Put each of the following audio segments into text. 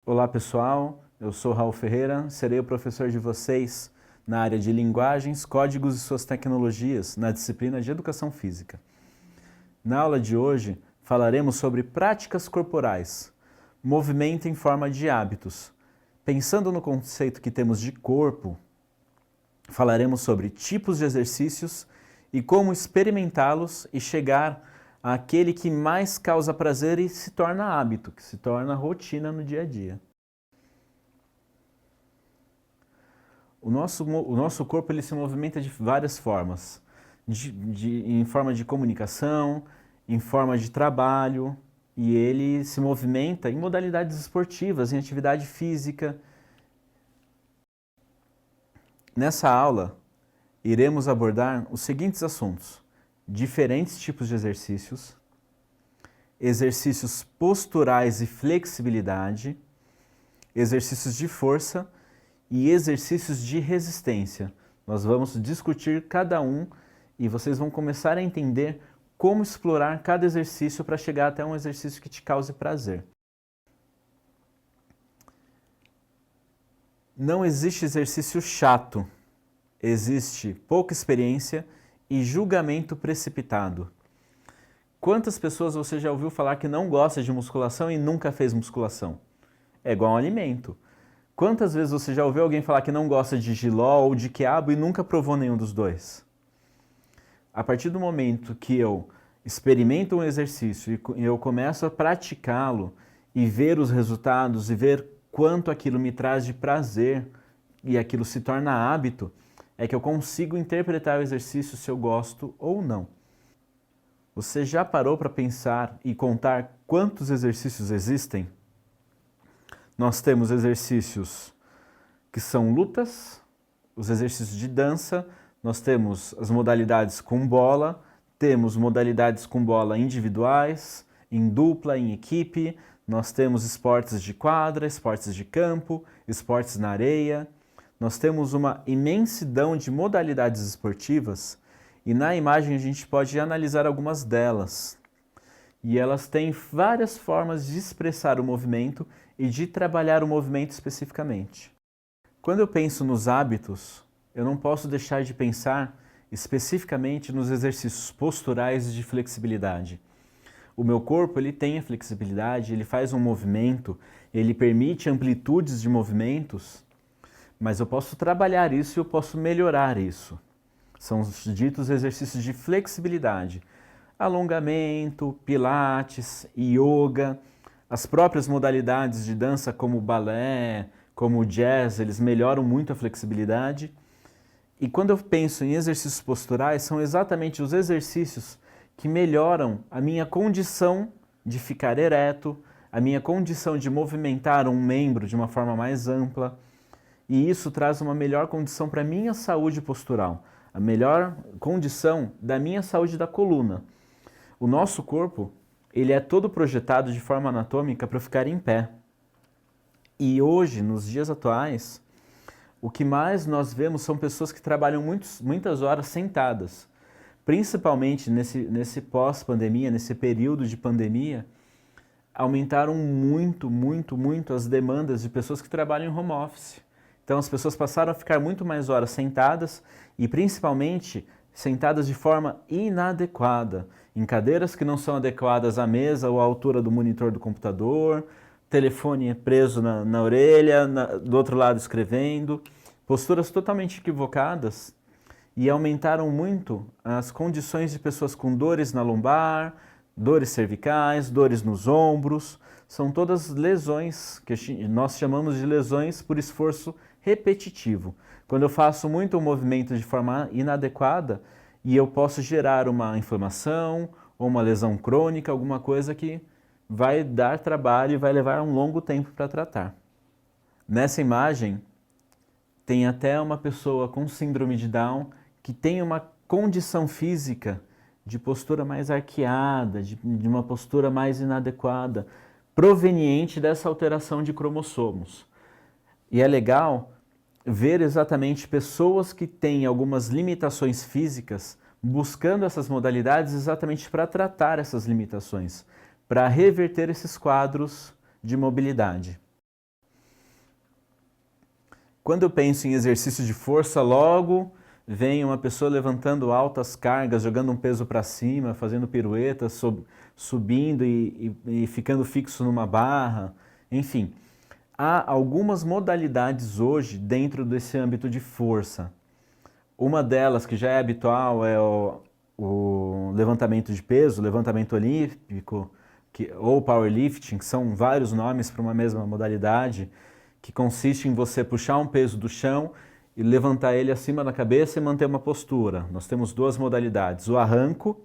Olá pessoal, eu sou Raul Ferreira, serei o professor de vocês na área de linguagens, códigos e suas tecnologias na disciplina de Educação Física. Na aula de hoje falaremos sobre práticas corporais, movimento em forma de hábitos. Pensando no conceito que temos de corpo, falaremos sobre tipos de exercícios e como experimentá-los e chegar àquele que mais causa prazer e se torna hábito, que se torna rotina no dia a dia. O nosso corpo ele se movimenta de várias formas, em forma de comunicação, em forma de trabalho, e ele se movimenta em modalidades esportivas, em atividade física. Nessa aula, iremos abordar os seguintes assuntos: diferentes tipos de exercícios, exercícios posturais e flexibilidade, exercícios de força e exercícios de resistência. Nós vamos discutir cada um e vocês vão começar a entender como explorar cada exercício para chegar até um exercício que te cause prazer. Não existe exercício chato, existe pouca experiência e julgamento precipitado. Quantas pessoas você já ouviu falar que não gosta de musculação e nunca fez musculação? É igual a um alimento. Quantas vezes você já ouviu alguém falar que não gosta de jiló ou de quiabo e nunca provou nenhum dos dois? A partir do momento que eu experimento um exercício e eu começo a praticá-lo e ver os resultados e ver quanto aquilo me traz de prazer e aquilo se torna hábito, é que eu consigo interpretar o exercício se eu gosto ou não. Você já parou para pensar e contar quantos exercícios existem? Nós temos exercícios que são lutas, os exercícios de dança, nós temos as modalidades com bola, temos modalidades com bola individuais, em dupla, em equipe, nós temos esportes de quadra, esportes de campo, esportes na areia. Nós temos uma imensidão de modalidades esportivas e na imagem a gente pode analisar algumas delas. E elas têm várias formas de expressar o movimento e de trabalhar o movimento especificamente. Quando eu penso nos hábitos, eu não posso deixar de pensar especificamente nos exercícios posturais e de flexibilidade. O meu corpo ele tem a flexibilidade, ele faz um movimento, ele permite amplitudes de movimentos, mas eu posso trabalhar isso e eu posso melhorar isso. São os ditos exercícios de flexibilidade. Alongamento, pilates, yoga, as próprias modalidades de dança como o balé, como o jazz, eles melhoram muito a flexibilidade. E quando eu penso em exercícios posturais, são exatamente os exercícios que melhoram a minha condição de ficar ereto, a minha condição de movimentar um membro de uma forma mais ampla, e isso traz uma melhor condição para a minha saúde postural, a melhor condição da minha saúde da coluna. O nosso corpo, ele é todo projetado de forma anatômica para ficar em pé. E hoje, nos dias atuais, o que mais nós vemos são pessoas que trabalham muitas horas sentadas. Principalmente nesse pós-pandemia, nesse período de pandemia, aumentaram muito as demandas de pessoas que trabalham em home office. Então as pessoas passaram a ficar muito mais horas sentadas e principalmente sentadas de forma inadequada, em cadeiras que não são adequadas à mesa ou à altura do monitor do computador, telefone preso na orelha, do outro lado escrevendo, posturas totalmente equivocadas e aumentaram muito as condições de pessoas com dores na lombar, dores cervicais, dores nos ombros. São todas lesões que nós chamamos de lesões por esforço repetitivo. Quando eu faço muito um movimento de forma inadequada e eu posso gerar uma inflamação ou uma lesão crônica, alguma coisa que vai dar trabalho e vai levar um longo tempo para tratar. Nessa imagem tem até uma pessoa com síndrome de Down que tem uma condição física de postura mais arqueada, de uma postura mais inadequada, proveniente dessa alteração de cromossomos. E é legal ver exatamente pessoas que têm algumas limitações físicas buscando essas modalidades exatamente para tratar essas limitações, para reverter esses quadros de mobilidade. Quando eu penso em exercício de força, logo vem uma pessoa levantando altas cargas, jogando um peso para cima, fazendo piruetas, subindo e ficando fixo numa barra, enfim. Há algumas modalidades hoje dentro desse âmbito de força. Uma delas, que já é habitual, é o levantamento de peso, levantamento olímpico, ou powerlifting, que são vários nomes para uma mesma modalidade, que consiste em você puxar um peso do chão e levantar ele acima da cabeça e manter uma postura. Nós temos duas modalidades, o arranco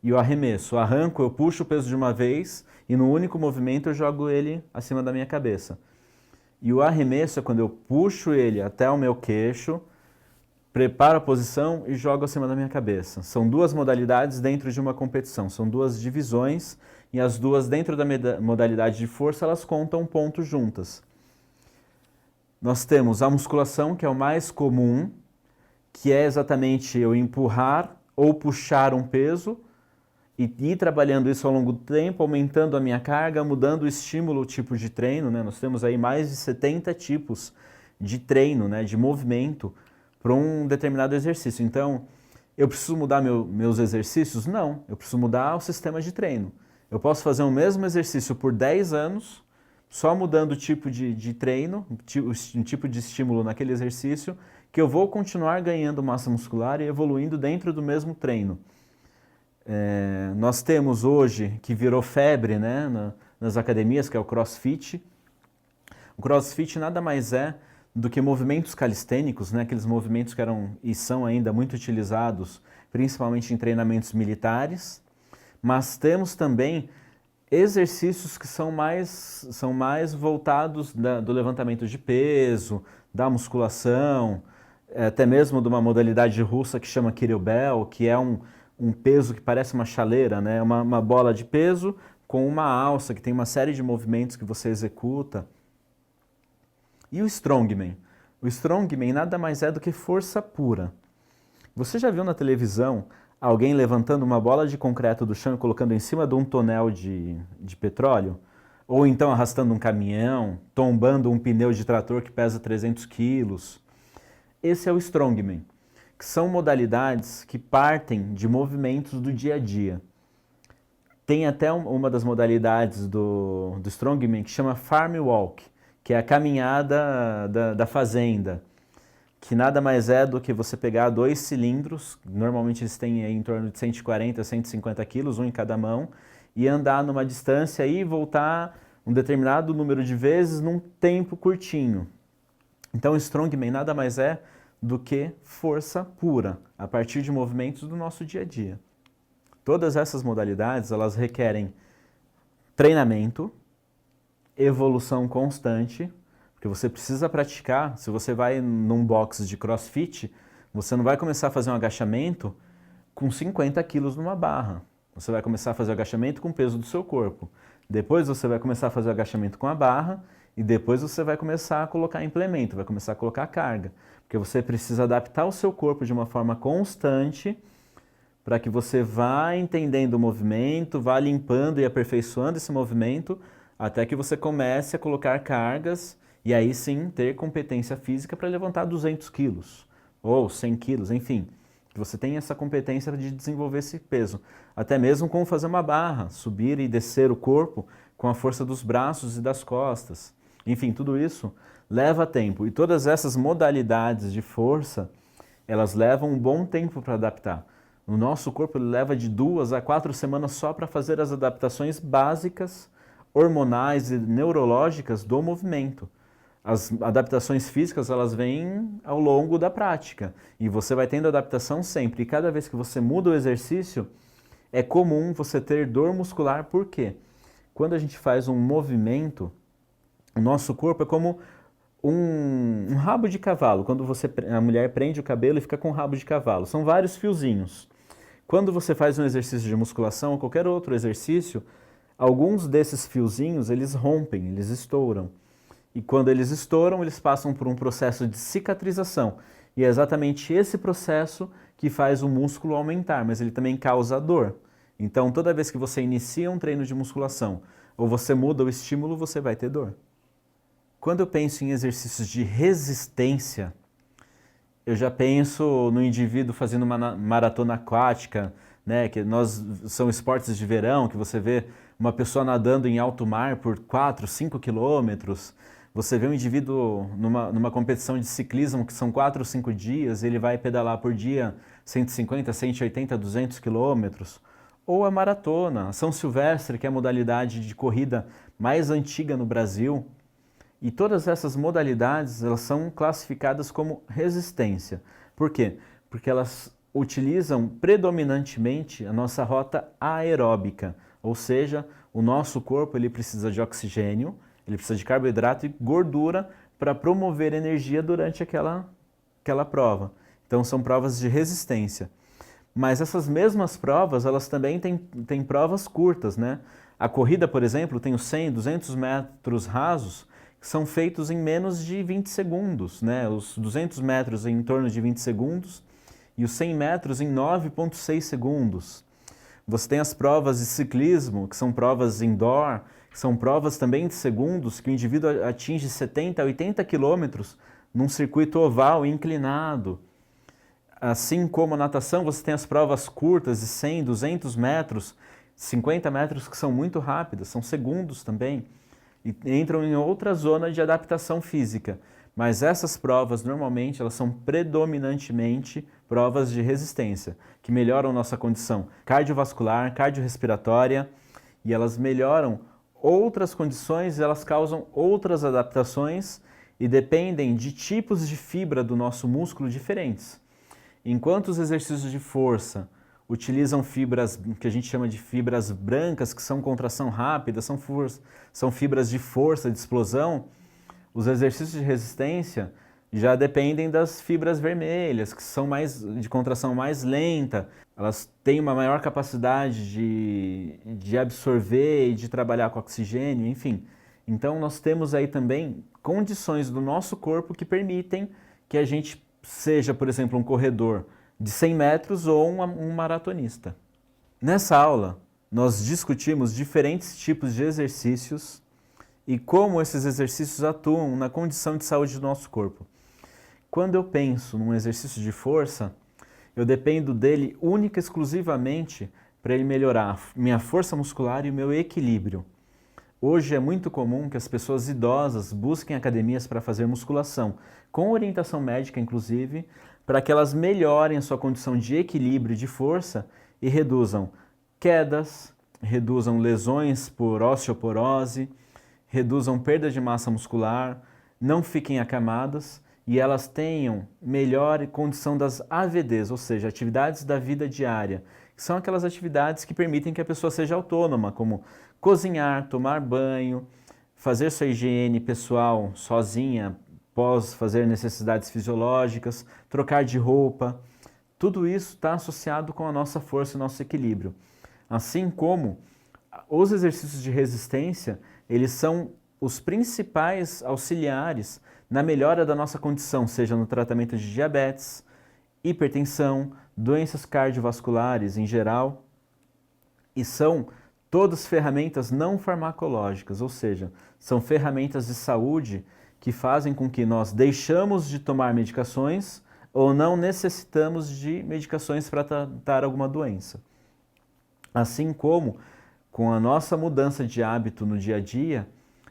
e o arremesso. O arranco, eu puxo o peso de uma vez e no único movimento eu jogo ele acima da minha cabeça. E o arremesso é quando eu puxo ele até o meu queixo, preparo a posição e jogo acima da minha cabeça. São duas modalidades dentro de uma competição, são duas divisões e as duas dentro da modalidade de força, elas contam pontos juntas. Nós temos a musculação, que é o mais comum, que é exatamente eu empurrar ou puxar um peso e ir trabalhando isso ao longo do tempo, aumentando a minha carga, mudando o estímulo, o tipo de treino, né? Nós temos aí mais de 70 tipos de treino, né? De movimento para um determinado exercício. Então, eu preciso mudar meus exercícios? Não, eu preciso mudar o sistema de treino. Eu posso fazer o mesmo exercício por 10 anos, só mudando o tipo de treino, um tipo de estímulo naquele exercício, que eu vou continuar ganhando massa muscular e evoluindo dentro do mesmo treino. Nós temos hoje, que virou febre, né, nas academias, que é o CrossFit. O CrossFit nada mais é do que movimentos calistênicos, né, aqueles movimentos que eram e são ainda muito utilizados, principalmente em treinamentos militares, mas temos também exercícios que são mais voltados do levantamento de peso, da musculação, até mesmo de uma modalidade russa que chama kettlebell, que é um peso que parece uma chaleira, né? Uma bola de peso com uma alça, que tem uma série de movimentos que você executa. E o strongman? O strongman nada mais é do que força pura. Você já viu na televisão alguém levantando uma bola de concreto do chão e colocando em cima de um tonel de petróleo? Ou então arrastando um caminhão, tombando um pneu de trator que pesa 300 quilos? Esse é o strongman, que são modalidades que partem de movimentos do dia a dia. Tem até uma das modalidades do strongman que chama farm walk, que é a caminhada da fazenda, que nada mais é do que você pegar 2 cilindros, normalmente eles têm em torno de 140 a 150 quilos, um em cada mão, e andar numa distância e voltar um determinado número de vezes num tempo curtinho. Então o strongman nada mais é do que força pura, a partir de movimentos do nosso dia a dia. Todas essas modalidades, elas requerem treinamento, evolução constante, porque você precisa praticar. Se você vai num box de CrossFit, você não vai começar a fazer um agachamento com 50 quilos numa barra. Você vai começar a fazer o agachamento com o peso do seu corpo. Depois você vai começar a fazer o agachamento com a barra e depois você vai começar a colocar implemento, vai começar a colocar carga. Porque você precisa adaptar o seu corpo de uma forma constante para que você vá entendendo o movimento, vá limpando e aperfeiçoando esse movimento até que você comece a colocar cargas e aí sim ter competência física para levantar 200 quilos ou 100 quilos, enfim. Que você tenha essa competência de desenvolver esse peso. Até mesmo como fazer uma barra, subir e descer o corpo com a força dos braços e das costas. Enfim, tudo isso leva tempo. E todas essas modalidades de força, elas levam um bom tempo para adaptar. O nosso corpo ele leva de 2 a 4 semanas só para fazer as adaptações básicas, hormonais e neurológicas do movimento. As adaptações físicas, elas vêm ao longo da prática. E você vai tendo adaptação sempre. E cada vez que você muda o exercício, é comum você ter dor muscular. Por quê? Quando a gente faz um movimento, o nosso corpo é como um rabo de cavalo. Quando a mulher prende o cabelo e fica com um rabo de cavalo. São vários fiozinhos. Quando você faz um exercício de musculação ou qualquer outro exercício, alguns desses fiozinhos, eles rompem, eles estouram. E quando eles estouram, eles passam por um processo de cicatrização. E é exatamente esse processo que faz o músculo aumentar, mas ele também causa dor. Então, toda vez que você inicia um treino de musculação ou você muda o estímulo, você vai ter dor. Quando eu penso em exercícios de resistência, eu já penso no indivíduo fazendo uma maratona aquática, né, são esportes de verão, que você vê uma pessoa nadando em alto mar por 4, 5 quilômetros, você vê um indivíduo numa competição de ciclismo que são 4 ou 5 dias, ele vai pedalar por dia 150, 180, 200 quilômetros, ou a maratona, a São Silvestre, que é a modalidade de corrida mais antiga no Brasil. E todas essas modalidades, elas são classificadas como resistência. Por quê? Porque elas utilizam predominantemente a nossa rota aeróbica, ou seja, o nosso corpo ele precisa de oxigênio, ele precisa de carboidrato e gordura para promover energia durante aquela prova. Então são provas de resistência. Mas essas mesmas provas, elas também têm provas curtas, né? A corrida, por exemplo, tem os 100, 200 metros rasos, que são feitos em menos de 20 segundos, né? Os 200 metros em torno de 20 segundos e os 100 metros em 9,6 segundos. Você tem as provas de ciclismo, que são provas indoor, que são provas também de segundos, que o indivíduo atinge 70, 80 quilômetros num circuito oval inclinado. Assim como a natação, você tem as provas curtas de 100, 200 metros, 50 metros, que são muito rápidas, são segundos também, e entram em outra zona de adaptação física. Mas essas provas, normalmente, elas são predominantemente provas de resistência, que melhoram nossa condição cardiovascular, cardiorrespiratória, e elas melhoram outras condições, elas causam outras adaptações e dependem de tipos de fibra do nosso músculo diferentes. Enquanto os exercícios de força utilizam fibras que a gente chama de fibras brancas, que são contração rápida, são fibras de força, de explosão, os exercícios de resistência já dependem das fibras vermelhas, que são de contração mais lenta, elas têm uma maior capacidade de absorver e de trabalhar com oxigênio, enfim. Então nós temos aí também condições do nosso corpo que permitem que a gente seja, por exemplo, um corredor de 100 metros ou um maratonista. Nessa aula, nós discutimos diferentes tipos de exercícios e como esses exercícios atuam na condição de saúde do nosso corpo. Quando eu penso num exercício de força, eu dependo dele única e exclusivamente para ele melhorar minha força muscular e o meu equilíbrio. Hoje é muito comum que as pessoas idosas busquem academias para fazer musculação, com orientação médica inclusive, para que elas melhorem a sua condição de equilíbrio e de força e reduzam quedas, reduzam lesões por osteoporose, reduzam perda de massa muscular, não fiquem acamadas e elas tenham melhor condição das AVDs, ou seja, atividades da vida diária, que são aquelas atividades que permitem que a pessoa seja autônoma, como cozinhar, tomar banho, fazer sua higiene pessoal sozinha, após fazer necessidades fisiológicas, trocar de roupa. Tudo isso está associado com a nossa força e nosso equilíbrio. Assim como os exercícios de resistência, eles são os principais auxiliares na melhora da nossa condição, seja no tratamento de diabetes, hipertensão, doenças cardiovasculares em geral, e são todas ferramentas não farmacológicas, ou seja, são ferramentas de saúde que fazem com que nós deixamos de tomar medicações ou não necessitamos de medicações para tratar alguma doença. Assim como, com a nossa mudança de hábito no dia a dia,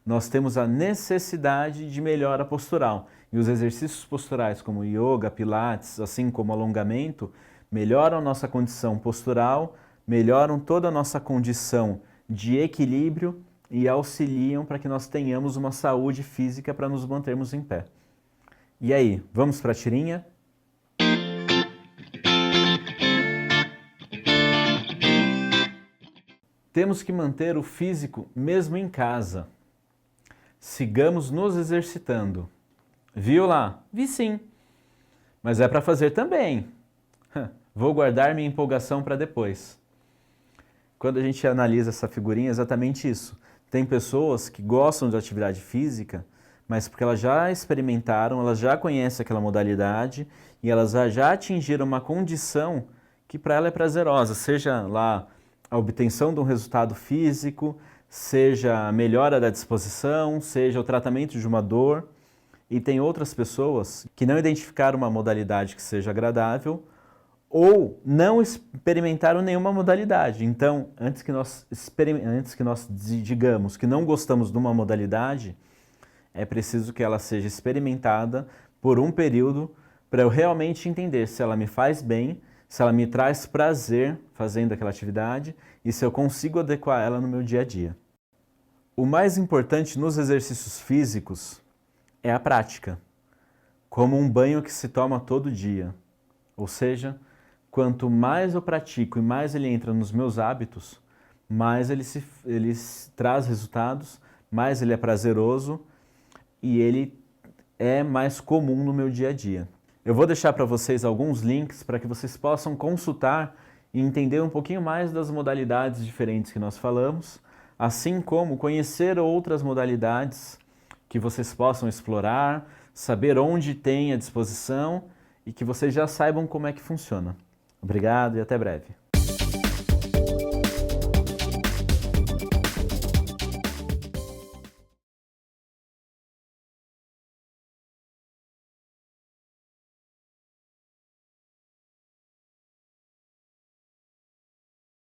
nós temos a necessidade de melhora postural. E os exercícios posturais como yoga, pilates, assim como alongamento, melhoram a nossa condição postural, melhoram toda a nossa condição de equilíbrio e auxiliam para que nós tenhamos uma saúde física para nos mantermos em pé. E aí, vamos para a tirinha? Temos que manter o físico mesmo em casa. Sigamos nos exercitando. Viu lá? Vi sim. Mas é para fazer também. Vou guardar minha empolgação para depois. Quando a gente analisa essa figurinha, é exatamente isso. Tem pessoas que gostam de atividade física, mas porque elas já experimentaram, elas já conhecem aquela modalidade e elas já atingiram uma condição que para ela é prazerosa, seja lá a obtenção de um resultado físico, seja a melhora da disposição, seja o tratamento de uma dor. E tem outras pessoas que não identificaram uma modalidade que seja agradável ou não experimentaram nenhuma modalidade. Então, antes que nós digamos que não gostamos de uma modalidade, é preciso que ela seja experimentada por um período para eu realmente entender se ela me faz bem, se ela me traz prazer fazendo aquela atividade e se eu consigo adequar ela no meu dia a dia. O mais importante nos exercícios físicos é a prática, como um banho que se toma todo dia. Ou seja, quanto mais eu pratico e mais ele entra nos meus hábitos, mais ele traz resultados, mais ele é prazeroso e ele é mais comum no meu dia a dia. Eu vou deixar para vocês alguns links para que vocês possam consultar e entender um pouquinho mais das modalidades diferentes que nós falamos, assim como conhecer outras modalidades que vocês possam explorar, saber onde tem à disposição e que vocês já saibam como é que funciona. Obrigado e até breve.